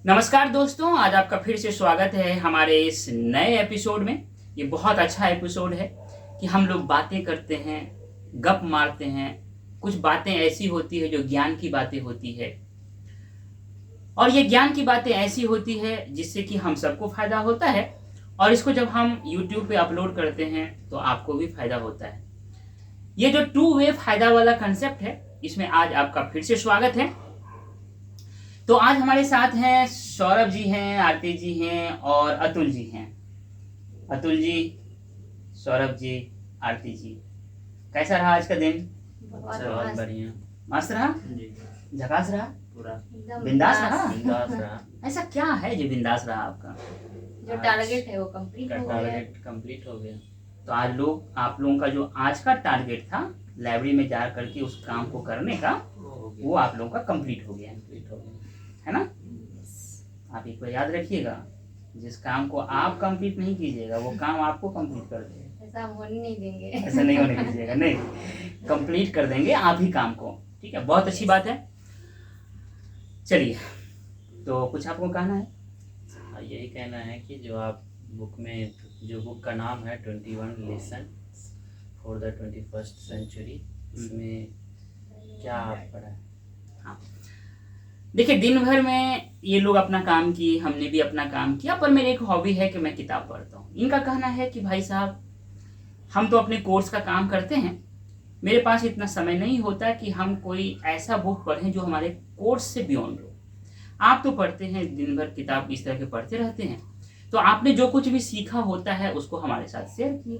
नमस्कार दोस्तों, आज आपका फिर से स्वागत है हमारे इस नए एपिसोड में। ये बहुत अच्छा एपिसोड है कि हम लोग बातें करते हैं, गप मारते हैं। कुछ बातें ऐसी होती है जो ज्ञान की बातें होती है, और ये ज्ञान की बातें ऐसी होती है जिससे कि हम सबको फायदा होता है। और इसको जब हम YouTube पे अपलोड करते हैं तो आपको भी फायदा होता है। ये जो टू वे फायदा वाला कंसेप्ट है, इसमें आज आपका फिर से स्वागत है। तो आज हमारे साथ हैं सौरभ जी हैं, आरती जी हैं और अतुल जी हैं। अतुल जी, सौरभ जी, आरती जी, कैसा रहा आज का दिन? बहुत बढ़िया। मस्त रहा? जी, झकास रहा? पूरा बिंदास रहा? बिंदास रहा। ऐसा क्या है जो बिंदास रहा आपका? जो टारगेट है वो कंप्लीट हो गया। टारगेट कंप्लीट हो गया। तो आज आप लोगों का जो आज का टारगेट था लाइब्रेरी में जा करके उस काम को करने का, वो आप लोगों का कंप्लीट हो गया, कंप्लीट हो गया। है ना? आप एक बार याद रखिएगा, जिस काम को आप कंप्लीट नहीं कीजिएगा वो काम आपको कंप्लीट कर देगा। ऐसा हम होने नहीं देंगे। ऐसा नहीं होने दीजिएगा, नहीं, कंप्लीट कर देंगे आप ही काम को। ठीक है, बहुत अच्छी बात है। चलिए, तो कुछ आपको कहना है? हाँ, यही कहना है कि जो आप बुक में, जो बुक का नाम है 21 lesson for the 21st century, इसमें क्या आप पढ़ा है? हाँ, देखिए, दिन भर में ये लोग अपना काम किए, हमने भी अपना काम किया, पर मेरी एक हॉबी है कि मैं किताब पढ़ता हूँ। इनका कहना है कि भाई साहब, हम तो अपने कोर्स का काम करते हैं, मेरे पास इतना समय नहीं होता कि हम कोई ऐसा बुक पढ़ें जो हमारे कोर्स से बियॉन्ड हो। आप तो पढ़ते हैं, दिन भर किताब इस तरह के पढ़ते रहते हैं, तो आपने जो कुछ भी सीखा होता है उसको हमारे साथ शेयर किए।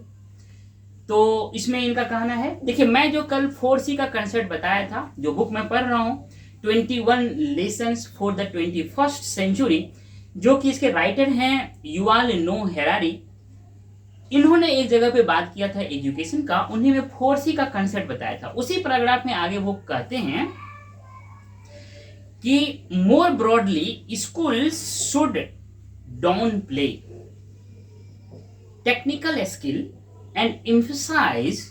तो इसमें इनका कहना है, देखिए, मैं जो कल 4C का कंसेप्ट बताया था, जो बुक मैं पढ़ रहा हूँ 21 lessons for the 21st century, जो कि इसके राइटर हैं युवाल नोह हैरारी। इन्होंने एक जगह पे बात किया था एजुकेशन का, उन्हीं में 4C का कंसेप्ट बताया था। उसी पैराग्राफ में आगे वो कहते हैं कि more broadly school should downplay technical skill and emphasise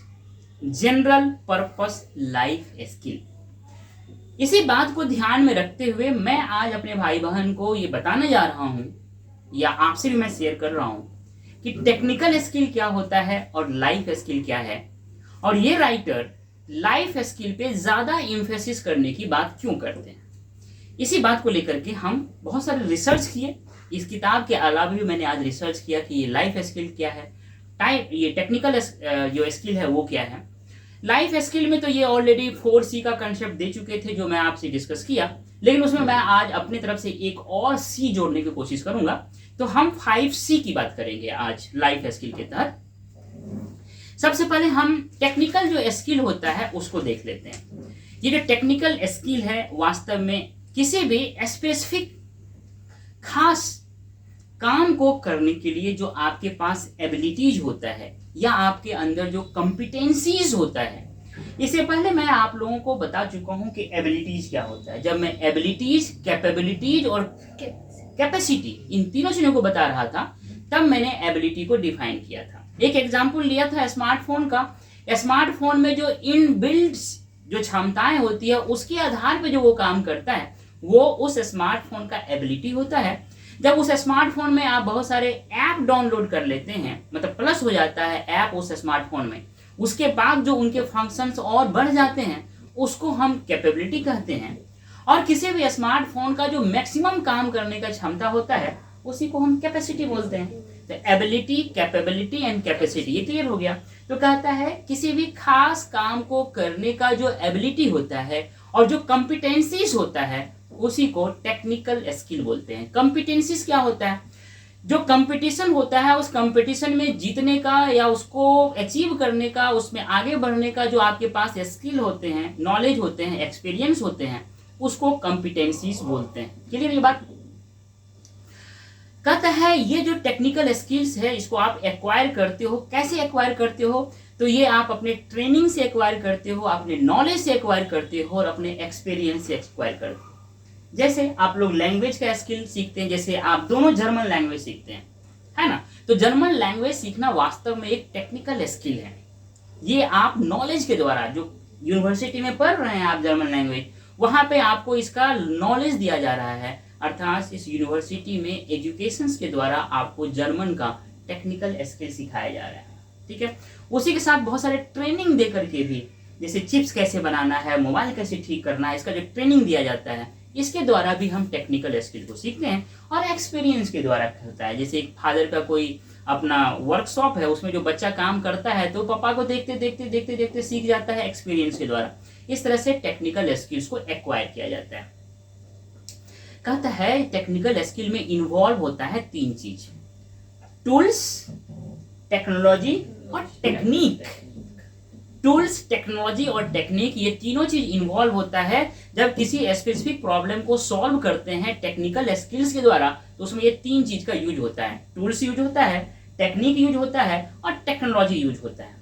general purpose life skill. इसी बात को ध्यान में रखते हुए मैं आज अपने भाई बहन को ये बताने जा रहा हूं, या आपसे भी मैं शेयर कर रहा हूं, कि टेक्निकल स्किल क्या होता है और लाइफ स्किल क्या है, और ये राइटर लाइफ स्किल पे ज्यादा इम्फेसिस करने की बात क्यों करते हैं। इसी बात को लेकर के हम बहुत सारे रिसर्च किए। इस किताब के अलावा भी मैंने आज रिसर्च किया कि ये लाइफ स्किल क्या है, ये टेक्निकल जो स्किल है वो क्या है। लाइफ स्किल में तो ये ऑलरेडी 4C का कंसेप्ट दे चुके थे, जो मैं आपसे डिस्कस किया, लेकिन उसमें मैं आज अपनी तरफ से एक और C जोड़ने की कोशिश करूंगा। तो हम 5C की बात करेंगे आज लाइफ स्किल के तहत। सबसे पहले हम टेक्निकल जो स्किल होता है उसको देख लेते हैं। ये जो टेक्निकल स्किल है, वास्तव में किसी भी स्पेसिफिक खास काम को करने के लिए जो आपके पास एबिलिटीज होता है, या आपके अंदर जो कॉम्पिटेंसीज होता है। इससे पहले मैं आप लोगों को बता चुका हूं कि एबिलिटीज क्या होता है। जब मैं एबिलिटीज, कैपेबिलिटीज और कैपेसिटी, इन तीनों चीजों को बता रहा था, तब मैंने एबिलिटी को डिफाइन किया था। एक एग्जाम्पल लिया था स्मार्टफोन का। स्मार्टफोन में जो इनबिल्ट जो क्षमताएं होती है, उसके आधार पर जो वो काम करता है, वो उस स्मार्टफोन का एबिलिटी होता है। जब उस स्मार्टफोन में आप बहुत सारे ऐप डाउनलोड कर लेते हैं, मतलब प्लस हो जाता है ऐप उस स्मार्टफोन में, उसके बाद जो उनके फंक्शंस और बढ़ जाते हैं, उसको हम कैपेबिलिटी कहते हैं। और किसी भी स्मार्टफोन का जो मैक्सिमम काम करने का क्षमता होता है, उसी को हम कैपेसिटी बोलते हैं। तो एबिलिटी, कैपेबिलिटी एंड कैपेसिटी, ये क्लियर हो गया। तो कहता है किसी भी खास काम को करने का जो एबिलिटी होता है और जो कॉम्पिटेंसीज होता है, उसी को टेक्निकल स्किल बोलते हैं। कॉम्पिटेंसीज क्या होता है? जो कंपटीशन होता है, उस कंपटीशन में जीतने का या उसको अचीव करने का, उसमें आगे बढ़ने का जो आपके पास स्किल होते हैं, नॉलेज होते हैं, एक्सपीरियंस होते हैं, उसको कॉम्पिटेंसीज बोलते हैं। क्लियर ये बात? कहता है ये जो टेक्निकल स्किल्स है, इसको आप एक्वायर करते हो। कैसे एक्वायर करते हो? तो ये आप अपने ट्रेनिंग से एक्वायर करते हो, अपने नॉलेज से एक्वायर करते हो, और अपने एक्सपीरियंस से एक्वायर करते हो। जैसे आप लोग लैंग्वेज का स्किल सीखते हैं, जैसे आप दोनों जर्मन लैंग्वेज सीखते हैं, है ना? तो जर्मन लैंग्वेज सीखना वास्तव में एक टेक्निकल स्किल है। ये आप नॉलेज के द्वारा, जो यूनिवर्सिटी में पढ़ रहे हैं आप जर्मन लैंग्वेज, वहां पे आपको इसका नॉलेज दिया जा रहा है, अर्थात इस यूनिवर्सिटी में एजुकेशन के द्वारा आपको जर्मन का टेक्निकल स्किल सिखाया जा रहा है, ठीक है। उसी के साथ बहुत सारे ट्रेनिंग दे करके भी, जैसे चिप्स कैसे बनाना है, मोबाइल कैसे ठीक करना है, इसका जो ट्रेनिंग दिया जाता है, इसके द्वारा भी हम टेक्निकल स्किल को सीखते हैं। और एक्सपीरियंस के द्वारा होता है, जैसे एक फादर का कोई अपना वर्कशॉप है, उसमें जो बच्चा काम करता है तो पापा को देखते देखते देखते देखते सीख जाता है एक्सपीरियंस के द्वारा। इस तरह से टेक्निकल स्किल्स को एक्वायर किया जाता है। कहता है टेक्निकल स्किल में इन्वॉल्व होता है 3 चीज, टूल्स, टेक्नोलॉजी और टेक्निक। टूल्स, टेक्नोलॉजी और टेक्निक, ये तीनों चीज इन्वॉल्व होता है जब किसी स्पेसिफिक प्रॉब्लम को सॉल्व करते हैं टेक्निकल स्किल्स के द्वारा, तो उसमें ये 3 चीज का यूज होता है। टूल्स यूज होता है, टेक्निक यूज होता है और टेक्नोलॉजी यूज होता है।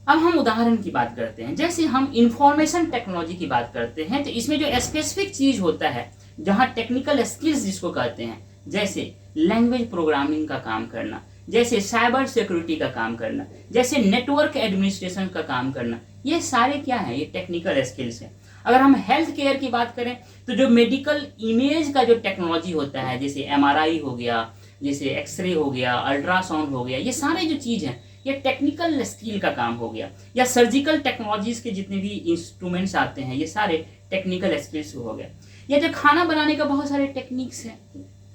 अब हम उदाहरण की बात करते हैं, जैसे हम इंफॉर्मेशन टेक्नोलॉजी की बात करते हैं, तो इसमें जो स्पेसिफिक चीज होता है, जहां टेक्निकल स्किल्स जिसको कहते हैं, जैसे लैंग्वेज प्रोग्रामिंग का काम करना, जैसे साइबर सिक्योरिटी का काम करना, जैसे नेटवर्क एडमिनिस्ट्रेशन का काम करना, ये सारे क्या है, ये टेक्निकल स्किल्स हैं। अगर हम हेल्थ केयर की बात करें तो जो मेडिकल इमेज का जो टेक्नोलॉजी होता है, जैसे एमआरआई हो गया, जैसे एक्सरे हो गया, अल्ट्रासाउंड हो गया, ये सारे जो चीज हैं ये टेक्निकल स्किल का काम हो गया। या सर्जिकल टेक्नोलॉजीज के जितने भी इंस्ट्रूमेंट्स आते हैं, ये सारे टेक्निकल स्किल्स हो गए। या जो खाना बनाने का बहुत सारे टेक्निक्स हैं,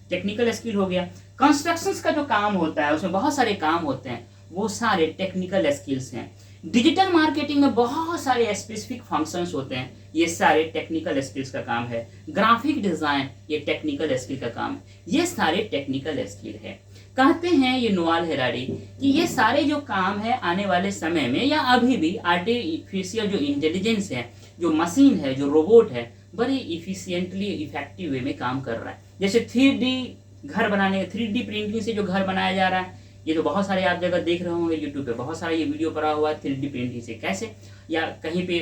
टेक्निकल स्किल हो गया। कंस्ट्रक्शंस का जो काम होता है, उसमें बहुत सारे काम होते हैं, वो सारे टेक्निकल स्किल्स हैं। डिजिटल मार्केटिंग में बहुत सारे स्पेसिफिक फंक्शंस होते हैं, ये सारे टेक्निकल स्किल्स का काम है। ग्राफिक डिजाइन, ये टेक्निकल स्किल का काम है, ये सारे टेक्निकल स्किल है। कहते हैं ये नोआल हेरारी कि ये सारे जो काम है आने वाले समय में या अभी भी आर्टिफिशियल जो इंटेलिजेंस है, जो मशीन है, जो रोबोट है, बड़े इफिशिएंटली इफेक्टिव वे में काम कर रहा है। जैसे 3D घर बनाने, 3D प्रिंटिंग से जो घर बनाया जा रहा है, ये तो बहुत सारे आप जगह देख रहे होंगे, यूट्यूब पे बहुत सारा ये वीडियो पड़ा हुआ है 3D प्रिंटिंग से कैसे। या कहीं पे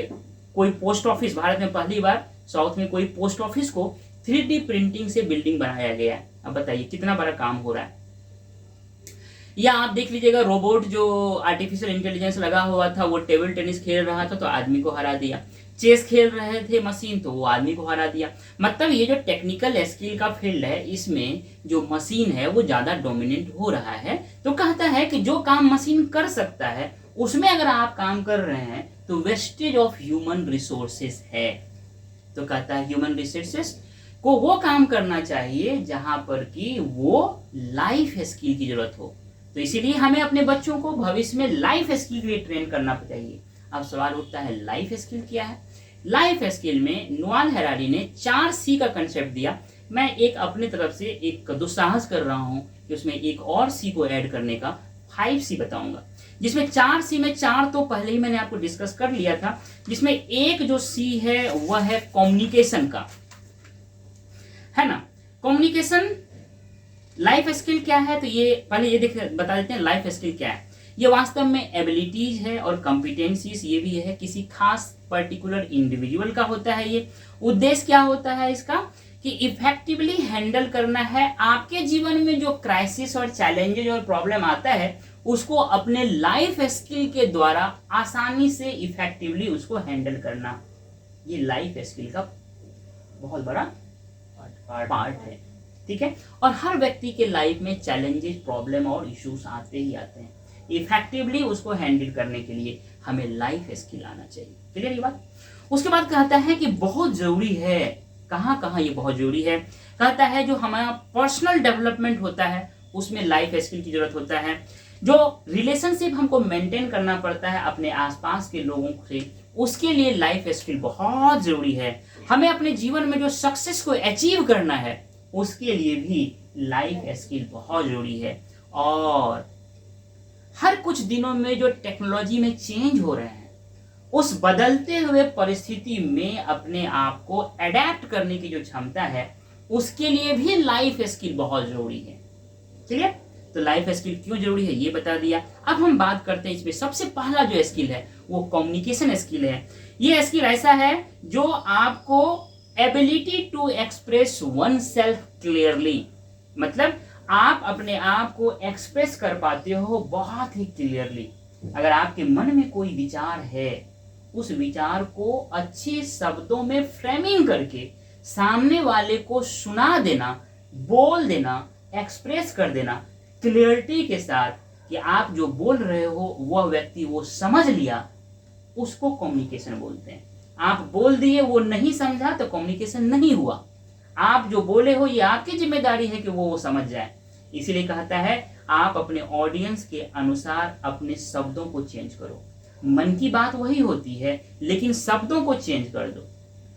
कोई पोस्ट ऑफिस, भारत में पहली बार साउथ में कोई पोस्ट ऑफिस को 3D प्रिंटिंग से बिल्डिंग बनाया गया है। अब बताइए कितना बड़ा काम हो रहा है। या आप देख लीजिएगा रोबोट जो आर्टिफिशियल इंटेलिजेंस लगा हुआ था, वो टेबल टेनिस खेल रहा था तो आदमी को हरा दिया। चेस खेल रहे थे मशीन, तो वो आदमी को हरा दिया। मतलब ये जो टेक्निकल स्किल का फील्ड है, इसमें जो मशीन है वो ज्यादा डोमिनेंट हो रहा है। तो कहता है कि जो काम मशीन कर सकता है उसमें अगर आप काम कर रहे हैं तो वेस्टेज ऑफ ह्यूमन रिसोर्सेस है। तो कहता है ह्यूमन रिसोर्सेस को वो काम करना चाहिए जहां पर कि वो लाइफ स्किल की जरूरत हो। तो इसीलिए हमें अपने बच्चों को भविष्य में लाइफ स्किल के लिए ट्रेन करना चाहिए। अब सवाल उठता है लाइफ स्किल क्या है। लाइफ स्किल में नोआल हेरारी ने 4C का कंसेप्ट दिया। मैं एक अपने तरफ से एक दुस्साहस कर रहा हूं कि उसमें एक और C को ऐड करने का 5C बताऊंगा, जिसमें 4C में 4 तो पहले ही मैंने आपको डिस्कस कर लिया था, जिसमें एक जो C है वह है कम्युनिकेशन का, है ना। कम्युनिकेशन लाइफ स्किल क्या है, तो ये पहले ये बता देते हैं लाइफ स्किल क्या है। ये वास्तव में एबिलिटीज है और कॉम्पिटेंसीज, ये भी है किसी खास पर्टिकुलर इंडिविजुअल का होता है। ये उद्देश्य क्या होता है इसका कि इफेक्टिवली हैंडल करना है आपके जीवन में जो क्राइसिस और चैलेंजेस और प्रॉब्लम आता है, उसको अपने लाइफ स्किल के द्वारा आसानी से इफेक्टिवली उसको हैंडल करना। ये लाइफ स्किल का बहुत बड़ा पार्ट है, ठीक है। और हर व्यक्ति के लाइफ में चैलेंजेस, प्रॉब्लम और इश्यूज आते ही आते हैं। इफेक्टिवली उसको हैंडल करने के लिए हमें लाइफ स्किल आना चाहिए। क्लियर ये बात। उसके बाद कहता है कि बहुत जरूरी है, कहाँ कहाँ ये बहुत जरूरी है। कहता है जो हमारा पर्सनल डेवलपमेंट होता है उसमें लाइफ स्किल की जरूरत होता है। जो रिलेशनशिप हमको मेंटेन करना पड़ता है अपने आसपास के लोगों से, उसके लिए लाइफ स्किल बहुत जरूरी है। हमें अपने जीवन में जो सक्सेस को अचीव करना है उसके लिए भी लाइफ स्किल बहुत जरूरी है। और हर कुछ दिनों में जो टेक्नोलॉजी में चेंज हो रहे हैं, उस बदलते हुए परिस्थिति में अपने आप को अडेप्ट करने की जो क्षमता है, उसके लिए भी लाइफ स्किल बहुत जरूरी है। क्लियर। तो लाइफ स्किल क्यों जरूरी है ये बता दिया। अब हम बात करते हैं इसमें सबसे पहला जो स्किल है वो कम्युनिकेशन स्किल है। ये स्किल ऐसा है जो आपको ability to express oneself clearly, मतलब आप अपने आप को एक्सप्रेस कर पाते हो बहुत ही क्लियरली। अगर आपके मन में कोई विचार है, उस विचार को अच्छे शब्दों में फ्रेमिंग करके सामने वाले को सुना देना, बोल देना, एक्सप्रेस कर देना क्लियरिटी के साथ कि आप जो बोल रहे हो वह व्यक्ति वो समझ लिया, उसको कम्युनिकेशन बोलते हैं। आप बोल दिए, वो नहीं समझा तो कम्युनिकेशन नहीं हुआ। आप जो बोले हो ये आपकी जिम्मेदारी है कि वो समझ जाए। इसीलिए कहता है आप अपने ऑडियंस के अनुसार अपने शब्दों को चेंज करो। मन की बात वही होती है, लेकिन शब्दों को चेंज कर दो।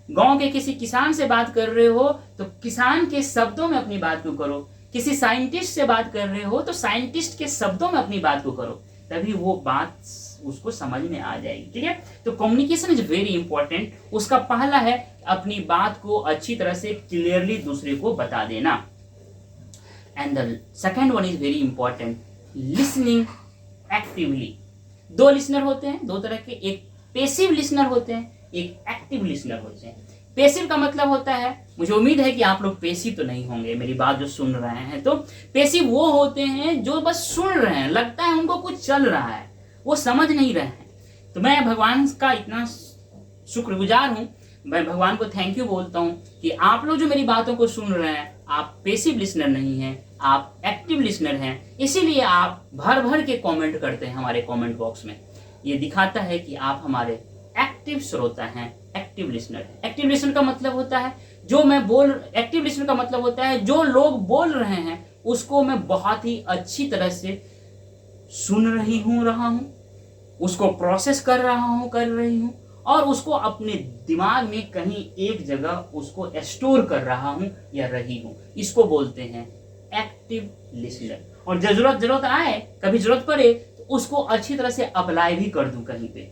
गांव के किसी किसान से बात कर रहे हो तो किसान के शब्दों में अपनी बात को करो। किसी साइंटिस्ट से बात कर रहे हो तो साइंटिस्ट के शब्दों में अपनी बात को करो, तभी वो बात उसको समझ में आ जाएगी। ठीक है, तो कम्युनिकेशन इज वेरी इंपॉर्टेंट। उसका पहला है अपनी बात को अच्छी तरह से क्लियरली दूसरे को बता देना। And the second one is very important, listening actively. दो लिसनर होते हैं, दो तरह के, एक पेसिव लिसनर होते हैं, एक एक्टिव लिसनर होते हैं। पेसिव का मतलब होता है, मुझे उम्मीद है कि आप लोग पेसिव तो नहीं होंगे मेरी बात जो सुन रहे हैं, तो पेसिव वो होते हैं जो बस सुन रहे हैं, लगता है उनको कुछ चल रहा है, वो समझ नहीं रहे हैं। तो मैं भगवान का इतना शुक्रगुजार हूं, मैं भगवान को थैंक यू बोलता हूं कि आप लोग जो मेरी बातों को सुन रहे हैं, आप पेसिव लिसनर नहीं हैं, आप एक्टिव लिसनर हैं। इसीलिए आप भर भर के कमेंट करते हैं हमारे कमेंट बॉक्स में। ये दिखाता है कि आप हमारे एक्टिव श्रोता हैं, एक्टिव लिसनर है। एक्टिव लिसनर का मतलब होता है एक्टिव लिसनर का मतलब होता है जो लोग बोल रहे हैं उसको मैं बहुत ही अच्छी तरह से सुन रहा हूं, उसको प्रोसेस कर रही हूं और उसको अपने दिमाग में कहीं एक जगह उसको स्टोर कर रहा हूं या रही हूं। इसको बोलते हैं एक्टिव लिसनर। और जरूरत आए, कभी जरूरत पड़े तो उसको अच्छी तरह से अप्लाई भी कर दूं कहीं पे।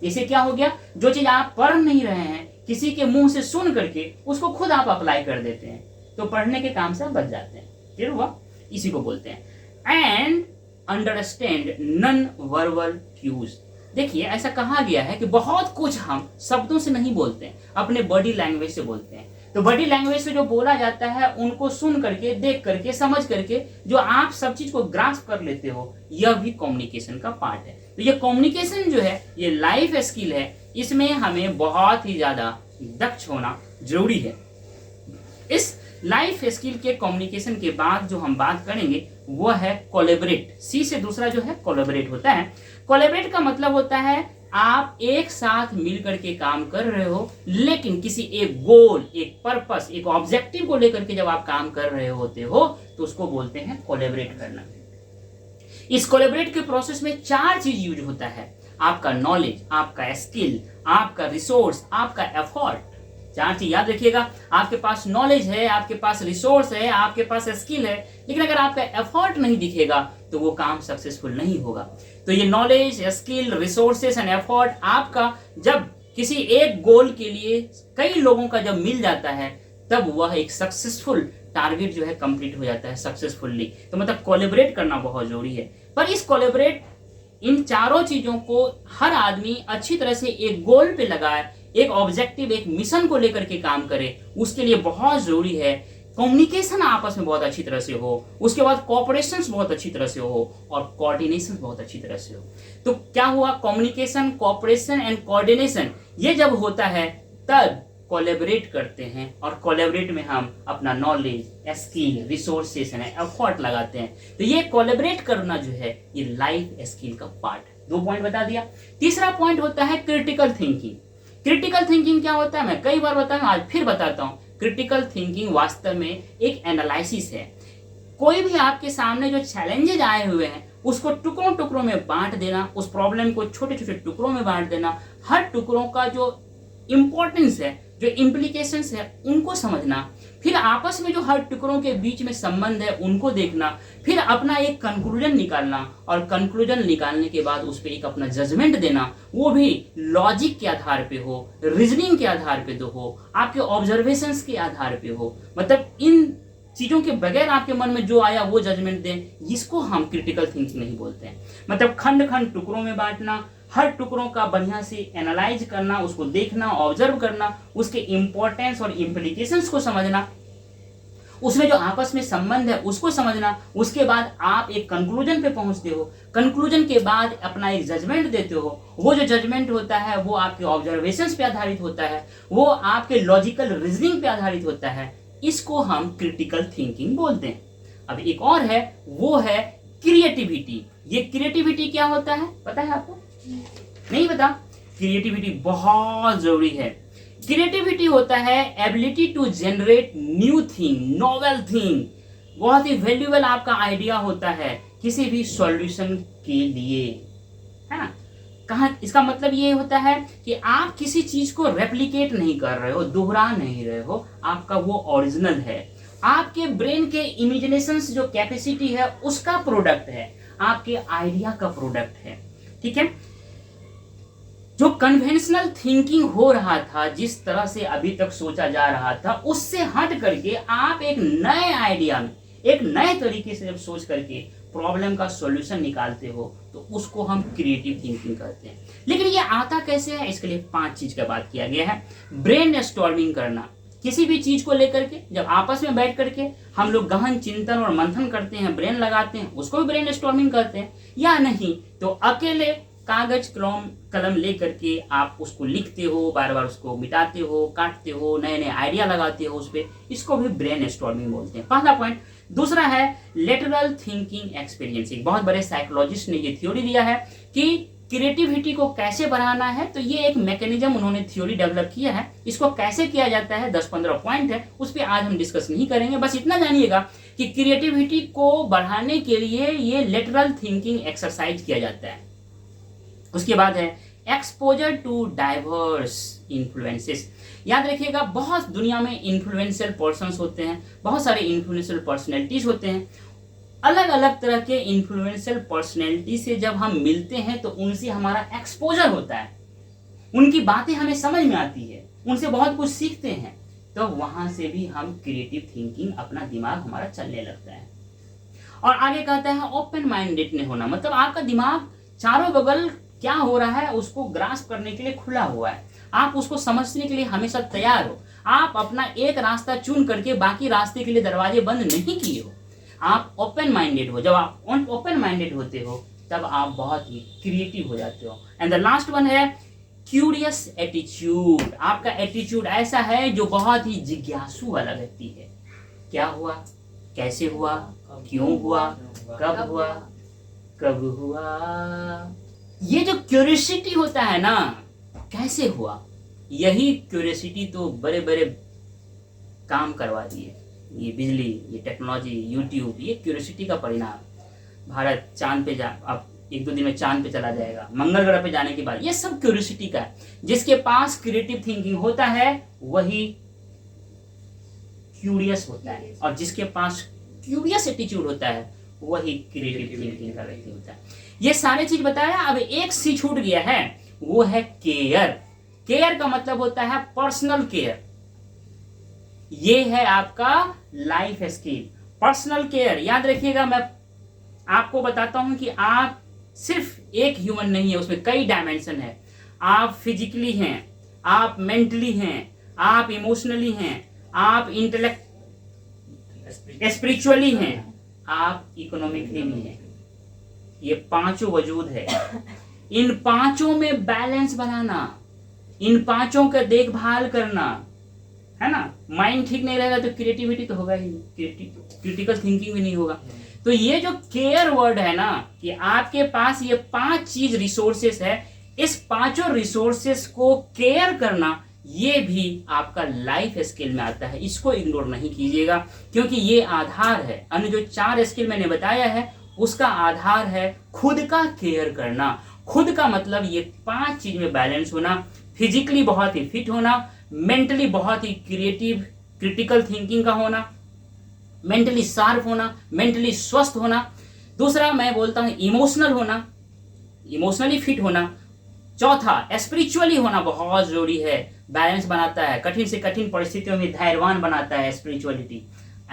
इसे क्या हो गया, जो चीज आप पढ़ नहीं रहे हैं, किसी के मुंह से सुन करके उसको खुद आप अप्लाई कर देते हैं, तो पढ़ने के काम से आप बच जाते हैं। क्लियर हुआ? इसी को बोलते हैं। And understand non verbal cues. देखिए, ऐसा कहा गया है कि बहुत कुछ हम शब्दों से नहीं बोलते हैं, अपने बॉडी लैंग्वेज से बोलते हैं। तो बॉडी लैंग्वेज से जो बोला जाता है उनको सुन करके, देख करके, समझ करके जो आप सब चीज को ग्रास्प कर लेते हो, यह भी कम्युनिकेशन का पार्ट है। तो ये कम्युनिकेशन जो है, ये लाइफ स्किल है, इसमें हमें बहुत ही ज्यादा दक्ष होना जरूरी है। इस लाइफ स्किल के कम्युनिकेशन के बाद जो हम बात करेंगे वो है कोलैबोरेट। सी से दूसरा जो है कोलैबोरेट होता है। कोलैबोरेट का मतलब होता है आप एक साथ मिल करके काम कर रहे हो, लेकिन किसी एक गोल, एक पर्पस, एक ऑब्जेक्टिव को लेकर के जब आप काम कर रहे होते हो तो उसको बोलते हैं कोलैबोरेट करना। इस कोलैबोरेट के प्रोसेस में 4 चीज यूज होता है, आपका नॉलेज, आपका स्किल, आपका रिसोर्स, आपका एफर्ट। 4 चीज याद रखिएगा। आपके पास नॉलेज है, आपके पास रिसोर्स है, आपके पास स्किल है, लेकिन अगर आपका एफर्ट नहीं दिखेगा तो वो काम सक्सेसफुल नहीं होगा। तो ये knowledge, skill, resources and effort आपका जब किसी एक गोल के लिए कई लोगों का जब मिल जाता है, तब वह एक सक्सेसफुल टारगेट जो है कंप्लीट हो जाता है सक्सेसफुली। तो मतलब कोलैबोरेट करना बहुत जरूरी है। पर इस कोलैबोरेट, इन चारों चीजों को हर आदमी अच्छी तरह से एक गोल पे लगाए, एक ऑब्जेक्टिव, एक मिशन को लेकर के काम करे, उसके लिए बहुत जरूरी है कम्युनिकेशन आपस में बहुत अच्छी तरह से हो, उसके बाद कोऑपरेशन बहुत अच्छी तरह से हो और कोऑर्डिनेशन बहुत अच्छी तरह से हो। तो क्या हुआ, कम्युनिकेशन, कोऑपरेशन एंड कोऑर्डिनेशन ये जब होता है तब कोलैबोरेट करते हैं, और कोलैबोरेट में हम अपना knowledge, skill, resources and effort लगाते हैं। तो ये कोलैबोरेट करना जो है ये लाइफ स्किल का पार्ट है। 2 पॉइंट बता दिया। तीसरा पॉइंट होता है क्रिटिकल थिंकिंग। क्रिटिकल थिंकिंग क्या होता है, मैं कई बार बताया, आज फिर बताता हूं। क्रिटिकल थिंकिंग वास्तव में एक एनालिसिस है। कोई भी आपके सामने जो चैलेंजेज आए हुए हैं उसको टुकड़ों टुकड़ों में बांट देना, उस प्रॉब्लम को छोटे छोटे टुकड़ों में बांट देना, हर टुकड़ों का जो इंपॉर्टेंस है, जो इम्प्लीकेशंस है उनको समझना, फिर आपस में जो हर टुकड़ों के बीच में संबंध है उनको देखना, फिर अपना एक कंक्लूजन निकालना, और कंक्लूजन निकालने के बाद उस पर एक अपना जजमेंट देना, वो भी लॉजिक के आधार पे हो, रीजनिंग के आधार पे हो, आपके ऑब्जर्वेशंस के आधार पे हो। मतलब इन चीजों के बगैर आपके मन में जो आया वो जजमेंट दें, इसको हम क्रिटिकल थिंकिंग नहीं बोलते हैं। मतलब खंड खंड टुकड़ों में बांटना, हर टुकड़ों का बढ़िया से एनालाइज करना, उसको देखना, ऑब्जर्व करना, उसके इंपॉर्टेंस और इम्प्लीकेशंस को समझना, उसमें जो आपस में संबंध है उसको समझना, उसके बाद आप एक कंक्लूजन पे पहुंचते हो, कंक्लूजन के बाद अपना एक जजमेंट देते हो। वो जो जजमेंट होता है वो आपके ऑब्जर्वेशंस पे आधारित होता है, वो आपके लॉजिकल रीजनिंग पे आधारित होता है। इसको हम क्रिटिकल थिंकिंग बोलते हैं। अब एक और है, वो है क्रिएटिविटी। ये क्रिएटिविटी क्या होता है पता है आपको? नहीं पता? क्रिएटिविटी बहुत जरूरी है। क्रिएटिविटी होता है ability to generate new thing, novel thing. बहुत ही वैल्यूएबल आपका आइडिया होता है किसी भी सॉल्यूशन के लिए, है ना। कहाँ इसका मतलब ये होता है कि आप किसी चीज को रेप्लिकेट नहीं कर रहे हो, दोहरा नहीं रहे हो, आपका वो ओरिजिनल है। आपके ब्रेन के इमेजिनेशन जो कैपेसिटी है उसका प्रोडक्ट है, आपके आइडिया का प्रोडक्ट है। ठीक है, जो कन्वेंशनल थिंकिंग हो रहा था, जिस तरह से अभी तक सोचा जा रहा था, उससे हट करके आप एक नए आइडिया में, एक नए तरीके से जब सोच करके प्रॉब्लम का सॉल्यूशन निकालते हो तो उसको हम क्रिएटिव थिंकिंग कहते हैं। लेकिन ये आता कैसे है? इसके लिए 5 चीज का बात किया गया है। ब्रेन स्टॉर्मिंग करना, किसी भी चीज को लेकर के जब आपस में बैठ करके हम लोग गहन चिंतन और मंथन करते हैं, ब्रेन लगाते हैं, उसको भी ब्रेन स्टॉर्मिंग कहते हैं। या नहीं तो अकेले कागज कलम लेकर के आप उसको लिखते हो, बार बार उसको मिटाते हो, काटते हो, नए नए आइडिया लगाते हो उस पर, इसको भी ब्रेन स्टॉर्मिंग बोलते हैं। पहला पॉइंट। दूसरा है लेटरल थिंकिंग एक्सपीरियंस। एक बहुत बड़े साइकोलॉजिस्ट ने ये थ्योरी दिया है कि क्रिएटिविटी को कैसे बढ़ाना है, तो ये एक मैकेनिज्म उन्होंने थ्योरी डेवलप किया है। इसको कैसे किया जाता है 10-15 पॉइंट है, उस पर आज हम डिस्कस नहीं करेंगे। बस इतना जानिएगा कि क्रिएटिविटी को बढ़ाने के लिए ये लेटरल थिंकिंग एक्सरसाइज किया जाता है। उसके बाद है एक्सपोजर टू डाइवर्स इन्फ्लुएंसेस। याद रखिएगा, बहुत दुनिया में इन्फ्लुएंशियल पर्सन्स होते हैं, बहुत सारे इन्फ्लुएंशियल पर्सनैलिटीज होते हैं। अलग अलग तरह के इन्फ्लुएंशियल पर्सनैलिटी से जब हम मिलते हैं तो उनसे हमारा एक्सपोजर होता है, उनकी बातें हमें समझ में आती है, उनसे बहुत कुछ सीखते हैं, तो वहां से भी हम क्रिएटिव थिंकिंग, अपना दिमाग हमारा चलने लगता है। और आगे कहता है ओपन माइंडेड ने होना, मतलब आपका दिमाग चारों बगल क्या हो रहा है उसको ग्रास्प करने के लिए खुला हुआ है, आप उसको समझने के लिए हमेशा तैयार हो। आप अपना एक रास्ता चुन करके बाकी रास्ते के लिए दरवाजे बंद नहीं किए हो, आप ओपन माइंडेड हो। जब आप ओपन माइंडेड होते हो तब आप बहुत ही क्रिएटिव हो जाते हो। एंड द लास्ट वन है क्यूरियस एटीट्यूड। आपका एटीट्यूड ऐसा है जो बहुत ही जिज्ञासु वाला व्यक्ति है। क्या हुआ, कैसे हुआ, क्यों हुआ, कब हुआ, कब हुआ, ये जो क्यूरियोसिटी होता है ना, कैसे हुआ, यही क्यूरियोसिटी तो बड़े बड़े काम करवा दिए। ये बिजली, ये टेक्नोलॉजी, यूट्यूब, ये क्यूरियोसिटी का परिणाम। भारत चांद पे अब 1-2 दिन में चांद पे चला जाएगा, मंगल ग्रह पे जाने के बाद, ये सब क्यूरियोसिटी का है। जिसके पास क्रिएटिव थिंकिंग होता है वही क्यूरियस होता है, और जिसके पास क्यूरियस एटीट्यूड होता है वही क्रिएटिव थिंकिंग का व्यक्ति होता है। ये सारे चीज बताया। अब एक सी छूट गया है, वो है केयर। केयर का मतलब होता है पर्सनल केयर। ये है आपका लाइफ स्किल, पर्सनल केयर। याद रखिएगा, मैं आपको बताता हूं कि आप सिर्फ एक ह्यूमन नहीं है, उसमें कई डायमेंशन है। आप फिजिकली हैं, आप मेंटली हैं, आप इमोशनली हैं, आप इंटेलेक्ट स्पिरिचुअली हैं, आप इकोनॉमिकली भी हैं। ये पांचों वजूद है। इन पांचों में बैलेंस बनाना, इन पांचों का देखभाल करना, है ना। माइंड ठीक नहीं रहेगा तो क्रिएटिविटी तो होगा ही, क्रिटिकल थिंकिंग भी नहीं होगा। तो ये जो केयर वर्ड है ना, कि आपके पास ये 5 चीज रिसोर्सेस है, इस पांचों रिसोर्सेस को केयर करना, ये भी आपका लाइफ स्किल में आता है। इसको इग्नोर नहीं कीजिएगा, क्योंकि ये आधार है। अन्य जो 4 स्किल मैंने बताया है उसका आधार है खुद का केयर करना। खुद का मतलब ये 5 चीज में बैलेंस होना, फिजिकली बहुत ही फिट होना, मेंटली बहुत ही क्रिएटिव क्रिटिकल थिंकिंग का होना, मेंटली शार्प होना, मेंटली स्वस्थ होना। दूसरा मैं बोलता हूं इमोशनल होना, इमोशनली फिट होना। चौथा स्पिरिचुअली होना बहुत जरूरी है, बैलेंस बनाता है, कठिन से कठिन परिस्थितियों में धैर्यवान बनाता है spirituality.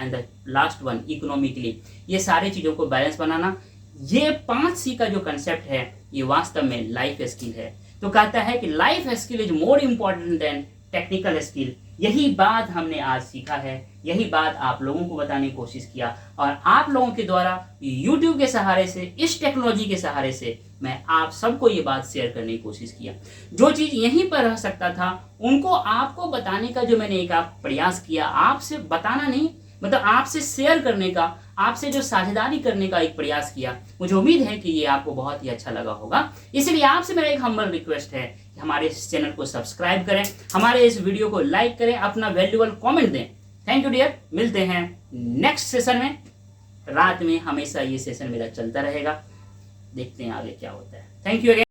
And the last one economically, ये सारी चीजों को बैलेंस बनाना। ये 5C का जो कंसेप्ट है ये वास्तव में लाइफ स्किल है। तो कहता है कि life skill is more important then technical skill यही बात हमने आज सीखा है, यही बात आप लोगों को बताने की कोशिश किया, और आप लोगों के द्वारा YouTube के सहारे से, इस टेक्नोलॉजी के सहारे से मैं आप सबको ये बात शेयर करने की कोशिश किया। जो चीज़ यहीं पर रह सकता था उनको आपको बताने का जो मैंने एक आप प्रयास किया, आपसे बताना नहीं मतलब आपसे शेयर करने का, आपसे जो साझेदारी करने का एक प्रयास किया, मुझे उम्मीद है कि ये आपको बहुत ही अच्छा लगा होगा। इसलिए आपसे मेरा एक हम्बल रिक्वेस्ट है कि हमारे इस चैनल को सब्सक्राइब करें, हमारे इस वीडियो को लाइक करें, अपना वैल्यूएबल कमेंट दें। थैंक यू डियर, मिलते हैं नेक्स्ट सेशन में। रात में हमेशा ये सेशन मेरा चलता रहेगा, देखते हैं आगे क्या होता है। Thank you again.